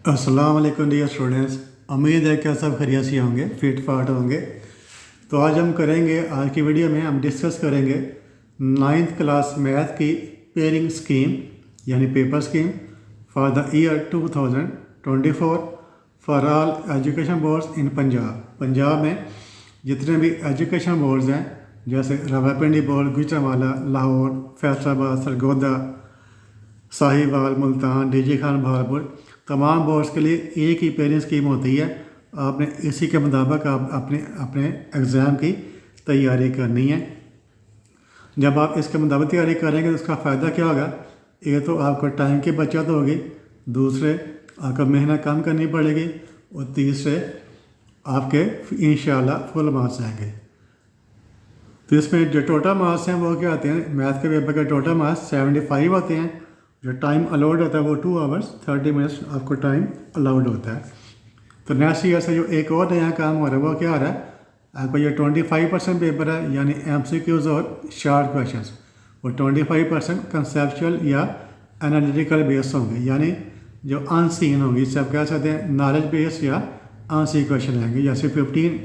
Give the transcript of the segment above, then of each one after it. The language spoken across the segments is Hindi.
अस्सलाम वालेकुम डियर स्टूडेंट्स। उम्मीद है कि आप सब खैरियत से होंगे, फिट फाट होंगे। तो आज हम करेंगे, आज की वीडियो में हम डिस्कस करेंगे 9th क्लास मैथ की पेयरिंग स्कीम यानी paper scheme for the year 2024 for all education boards in Punjab. Punjab में जितने भी एजुकेशन बोर्ड्स हैं जैसे रावलपिंडी बोर्ड, गुजरांवाला, लाहौर, फैसलाबाद, सरगोदा, साहिवाल, मुल्तान, डीजी खान, भावलपुर, तमाम बोर्ड्स के लिए एक ही पेयरिंग स्कीम होती है। आपने इसी के मुताबिक आप अपने एग्ज़ाम की तैयारी करनी है। जब आप इसके मुताबिक तैयारी करेंगे तो उसका फ़ायदा क्या होगा? एक तो आपको टाइम की बचत होगी, दूसरे आपको मेहनत कम करनी पड़ेगी और तीसरे आपके इंशाल्लाह फुल मार्क्स आएंगे। तो इसमें जो टोटल मार्क्स हैं वो क्या आते हैं? मैथ के पेपर के टोटल मार्क्स 75 होते हैं। जो टाइम अलाउड होता है वो 2 आवर्स 30 मिनट्स आपको टाइम अलाउड होता है। तो नेक्स्ट ईयर से जो एक और नया काम हो रहा है वो क्या हो रहा है? आपका ये 25% पेपर है यानी MCQs और शॉर्ट क्वेश्चंस, और 25% कंसेप्चुअल या एनालिटिकल बेस होंगे, यानी जो अनसीन होंगी, इससे आप कह सकते हैं नॉलेज बेस या अनसीन क्वेश्चन आएंगे। जैसे 15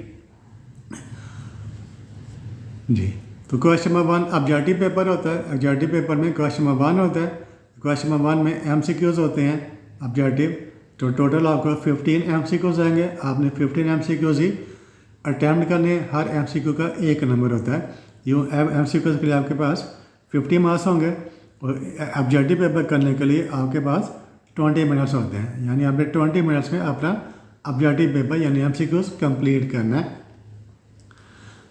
जी। तो क्वेश्चन नंबर 1 ऑब्जेक्टिव पेपर होता है। ऑब्जेक्टिव पेपर में क्वेश्चन नंबर 1 होता है। क्वेश्चन नंबर 1 में MCQs होते हैं ऑब्जेक्टिव। तो टोटल आपको 15 MCQs आएंगे। आपने 15 MCQs ही अटैम्प्ट करने। हर MCQ का 1 नंबर होता है। यूँ MCQs के लिए आपके पास 50 मार्क्स होंगे और ऑब्जेक्टिव पेपर करने के लिए आपके पास 20 मिनट्स होते हैं, यानी आपने 20 मिनट्स में अपना ऑब्जेक्टिव पेपर यानी MCQs कंप्लीट करना है।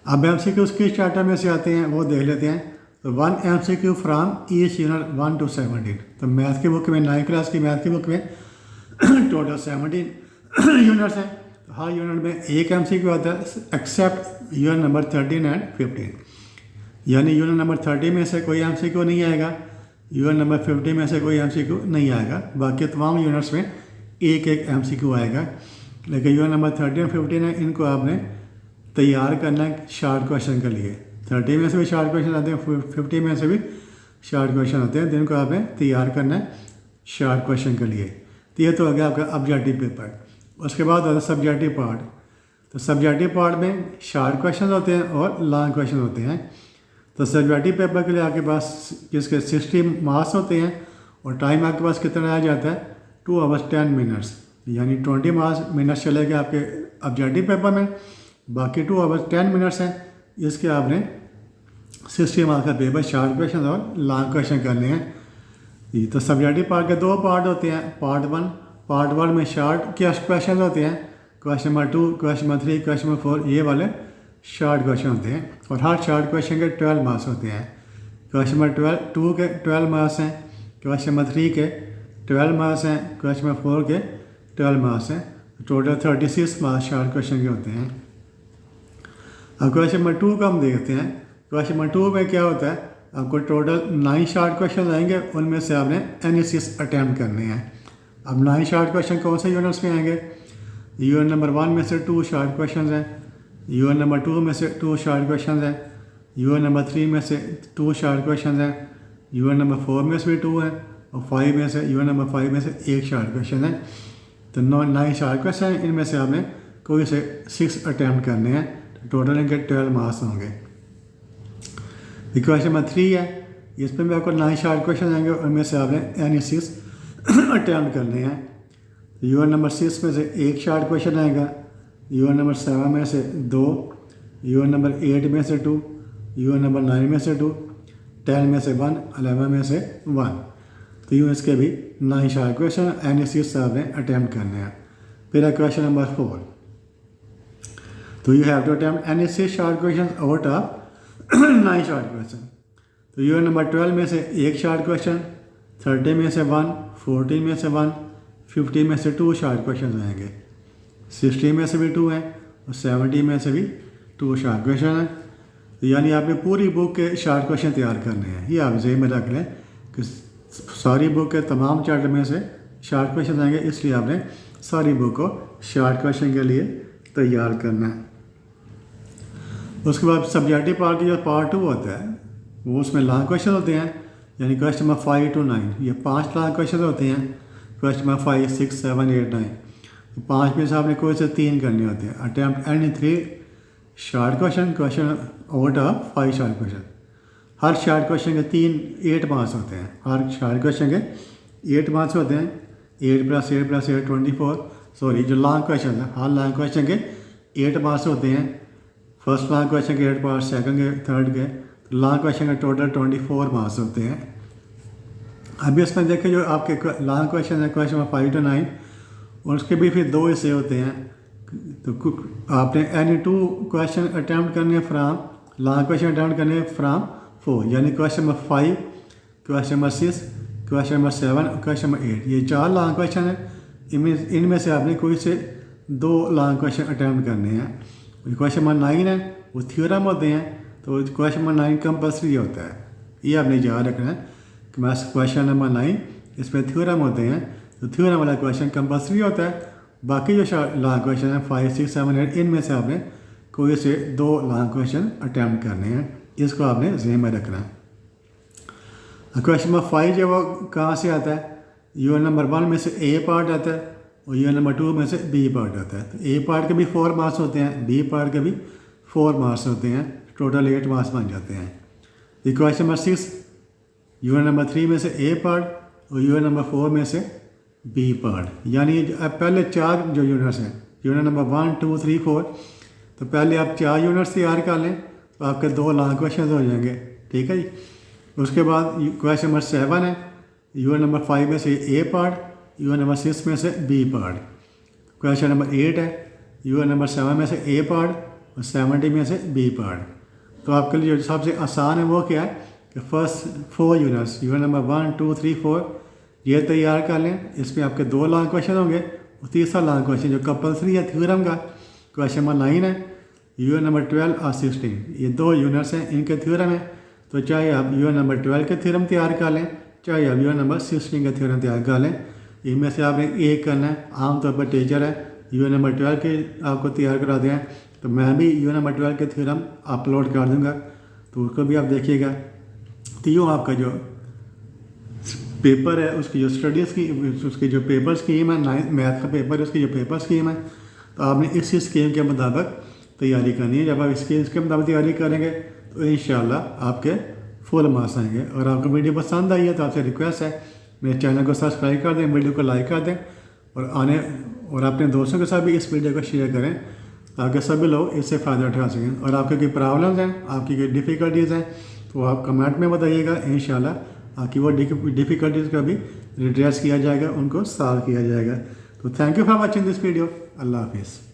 अब MCQs किस चैप्टर में से आते हैं वो देख लेते हैं। तो 1 MCQ from each unit 1 to 17। तो मैथ की बुक में 9th क्लास की मैथ की बुक में टोटल 17 यूनिट्स हैं। तो हर यूनिट में एक MCQ आता है एक्सेप्ट यूनिट नंबर 13 एंड 15। यानी यूनिट नंबर 30 में से कोई MCQ नहीं आएगा, यूनिट नंबर 50 में से कोई MCQ नहीं आएगा। बाकी तमाम यूनिट्स में एक एक MCQ आएगा। लेकिन यूनिट नंबर 13 और 15 है, इनको आपने तैयार करना है शॉर्ट क्वेश्चन के लिए। 30 में से भी शॉर्ट क्वेश्चन आते हैं, 50 में से भी शॉर्ट क्वेश्चन आते हैं, जिनको आपने तैयार करना है शॉर्ट क्वेश्चन के लिए। तो ये तो हो गया आपका ऑब्जेक्टिव पेपर। उसके बाद आता है सब्जेक्टिव पार्ट। तो सब्जेक्टिव पार्ट में शॉर्ट क्वेश्चन होते हैं और लॉन्ग क्वेश्चन होते हैं। तो सब्जेक्टिव पेपर के लिए आपके पास जिसके 60 मार्क्स होते हैं और टाइम आपके पास कितना आ जाता है? 2 आवर्स 10 मिनट्स, यानी 20 मिनट्स चलेंगे आपके ऑब्जेक्टिव पेपर में, बाकी 2 आवर्स 10 मिनट्स हैं। इसके आपने 60 मार्क्स का पेपर शॉर्ट क्वेश्चन और लॉन्ग क्वेश्चन करने हैं। तो सब्जेक्टिव पार्ट के 2 पार्ट होते हैं। पार्ट 1 में शॉर्ट क्वेश्चन होते हैं। Question number 2, question number 3, question number 4, ये वाले शॉर्ट क्वेश्चन होते हैं। और हर शॉर्ट क्वेश्चन के 12 मार्क्स होते हैं। क्वेश्चन नंबर 2 के 12 मार्क्स हैं, क्वेश्चन नंबर 3 के 12 मार्क्स हैं, क्वेश्चन नंबर 4 के 12 मार्क्स हैं। टोटल 36 मार्क्स शॉर्ट क्वेश्चन के होते हैं। अब क्वेश्चन नंबर 2 का हम देखते हैं। क्वेश्चन नंबर 2 में क्या होता है? आपको टोटल 9 शॉर्ट क्वेश्चन आएंगे, उनमें से आपने एनालिसिस अटैम्प्ट करने हैं। अब 9 शॉर्ट क्वेश्चन कौन से यूनिट्स में आएंगे? यूनिट नंबर 1 में से 2 शॉर्ट क्वेश्चन हैं, यूनिट नंबर 2 में से 2 शॉर्ट क्वेश्चन हैं, यूनिट नंबर 3 में से 2 शॉर्ट क्वेश्चन हैं, यूनिट नंबर 4 में से भी 2 हैं, और 5 में से यूनिट नंबर 5 में से 1 शॉर्ट क्वेश्शन है। तो 9 शॉर्ट क्वेश्चन हैं, इनमें से आपने कोई से 6 अटैम्प्ट करने हैं। टोटल इनके 12 मार्क्स होंगे। क्वेश्चन नंबर 3 है, इसमें भी आपको 9 शॉर्ट क्वेश्चन आएंगे, उनमें से आपने एनालिसिस अटैम्प्ट करने हैं। यूनिट नंबर 6 में से 1 शॉर्ट क्वेश्चन आएगा, यूनिट नंबर 7 में से 2, यूनिट नंबर 8 में से 2, यूनिट नंबर 9 में से 2, 10 में से 1, 11 में से 1। तो यूँ इसके भी 9 शॉर्ट क्वेश्चन एनालिसिस से आपने अटैम्प्ट करने हैं। फिर है क्वेश्चन नंबर 4। तो you have to attempt any 6 short question out of 9 short question. तो यूनिट नंबर 12 में से 1 शॉर्ट क्वेश्चन, 30 में से 1, 14 में से 1, 50 में से 2 शॉर्ट क्वेश्चन आएंगे, 60 में से भी 2 हैं और 70 में से भी 2 शॉर्ट क्वेश्चन हैं। तो यानी आपने पूरी बुक के शॉर्ट क्वेश्चन तैयार करने हैं। ये आप ज़हन में रख लें कि सारी बुक के तमाम चैप्टर में से शॉर्ट क्वेश्चन आएंगे, इसलिए आपने सारी बुक को शॉर्ट क्वेश्चन के लिए तैयार करना है। उसके बाद सब्जेक्टिव पार्ट की जो पार्ट 2 होता है वो उसमें लॉन्ग क्वेश्चन होते हैं, यानी क्वेश्चन नंबर 5 to 9, ये 5 लॉन्ग क्वेश्चन होते हैं। Question number 5, 6, 7, 8, 9। तो 5 में से आपने कोई से 3 करने होते हैं। Attempt any 3 short question out of 5 short question. Her short question के 8 मार्क्स होते हैं। हर शॉर्ट क्वेश्चन के 8 मार्क्स होते हैं। 8 + 8 + 8 24। सॉरी, जो लॉन्ग क्वेश्चन है, हर लॉन्ग क्वेश्चन के 8 मार्क्स होते हैं। फर्स्ट लॉन्ग क्वेश्चन के 8 पार्ट, सेकंड के, थर्ड के। तो लॉन्ग क्वेश्चन के टोटल 24 मार्क्स होते हैं। अभी इसमें देखें जो आपके लॉन्ग क्वेश्चन है, क्वेश्चन नंबर 5 to 9, और उसके भी फिर 2 हिस्से होते हैं। तो आपने एनी 2 क्वेश्चन अटैम्प्ट करने फ्राम लॉन्ग क्वेश्चन अटैम्प्ट करने फ्राम 4, यानी question number 5, question number 6, question number 7 और क्वेश्चन नंबर 8। ये 4 लॉन्ग क्वेश्चन है। इनमें से आपने कोई से 2 लॉन्ग क्वेश्चन अटैम्प्ट करने हैं। क्वेश्चन नंबर 9 है वो थ्योरम होते हैं, तो क्वेश्चन नंबर 9 कंपल्सरी होता है। ये आपने याद रखना है कि मैं क्वेश्चन नंबर 9 इसमें थ्योरम होते हैं, तो थ्योरम वाला क्वेश्चन कंपल्सरी होता है। बाकी जो लॉन्ग क्वेश्चन है 5, 6, 7, 8, इनमें से आपने कोई से 2 लॉन्ग क्वेश्चन अटैम्प्ट करने हैं। इसको आपने ज़हन में रखना है। क्वेश्चन नंबर 5 जो वो कहाँ से आता है? यूनिट नंबर 1 में से ए पार्ट आता है और यूनिट नंबर 2 में से बी पार्ट आता है। तो ए पार्ट के भी 4 मार्क्स होते हैं, बी पार्ट के भी 4 मार्क्स होते हैं, टोटल 8 मार्क्स बन जाते हैं। ये क्वेश्चन नंबर 6 यूनिट नंबर 3 में से ए पार्ट और यूनिट नंबर 4 में से बी पार्ट, यानी अब पहले 4 जो यूनिट्स हैं, यूनिट नंबर 1, 2, 3, 4, तो पहले आप 4 यूनिट्स तैयार कर लें तो आपके 2 लॉन्ग क्वेश्चन हो जाएंगे। ठीक है जी। उसके बाद क्वेश्चन नंबर 7 है, यूनिट नंबर 5 में से ए पार्ट, यूनिट नंबर 6 में से बी पार्ट। क्वेश्चन नंबर 8 है, यूनिट नंबर 7 में से ए पार्ट और 70 में से बी पार्ट। तो आपके लिए जो सबसे आसान है वो क्या है कि फर्स्ट 4 यूनिट्स, यूनिट नंबर 1, 2, 3, 4 ये तैयार कर लें। इसमें आपके 2 लॉन्ग क्वेश्चन होंगे और तीसरा लॉन्ग क्वेश्चन जो कंपल्सरी है थ्योरम का, क्वेश्चन नंबर 9 है, यूनिट नंबर 12 और 16, ये 2 यूनिट्स हैं, इनके थ्योरम है। तो चाहे आप यूनिट नंबर 12 के थ्योरम तैयार कर लें, चाहे आप यूनिट नंबर 16 के थ्योरम तैयार कर लें, इनमें से आपने एक करना है। आमतौर पर टीचर है यूनिट नंबर 12 के आपको तैयार करा दें, तो मैं भी यूनिट नंबर 12 के थ्योरम अपलोड कर दूंगा, तो उसको भी आप देखिएगा। तो यूँ आपका जो पेपर है उसकी जो स्टडीज़ की उसकी जो पेपर स्कीम है, 9th मैथ का पेपर है, उसकी जो पेपर स्कीम है, तो आपने इसी स्कीम के मुताबिक तैयारी करनी है। जब आप इसके मुताबिक तैयारी करेंगे तो इंशाल्लाह आपके फुल मार्क्स आएंगे। और आपको वीडियो पसंद आई है तो आपसे रिक्वेस्ट है मेरे चैनल को सब्सक्राइब कर दें, वीडियो को लाइक कर दें और अपने दोस्तों के साथ भी इस वीडियो को शेयर करें ताकि सभी लोग इससे फ़ायदा उठा सकें। और आपके कोई प्रॉब्लम्स हैं, आपकी कोई डिफ़िकल्टीज़ हैं, तो आप कमेंट में बताइएगा। इंशाल्लाह आपकी वो डिफ़िकल्टीज़ का भी रिड्रेस किया जाएगा, उनको सॉल्व किया जाएगा। तो thank you for watching this video. Allah हाफिज़।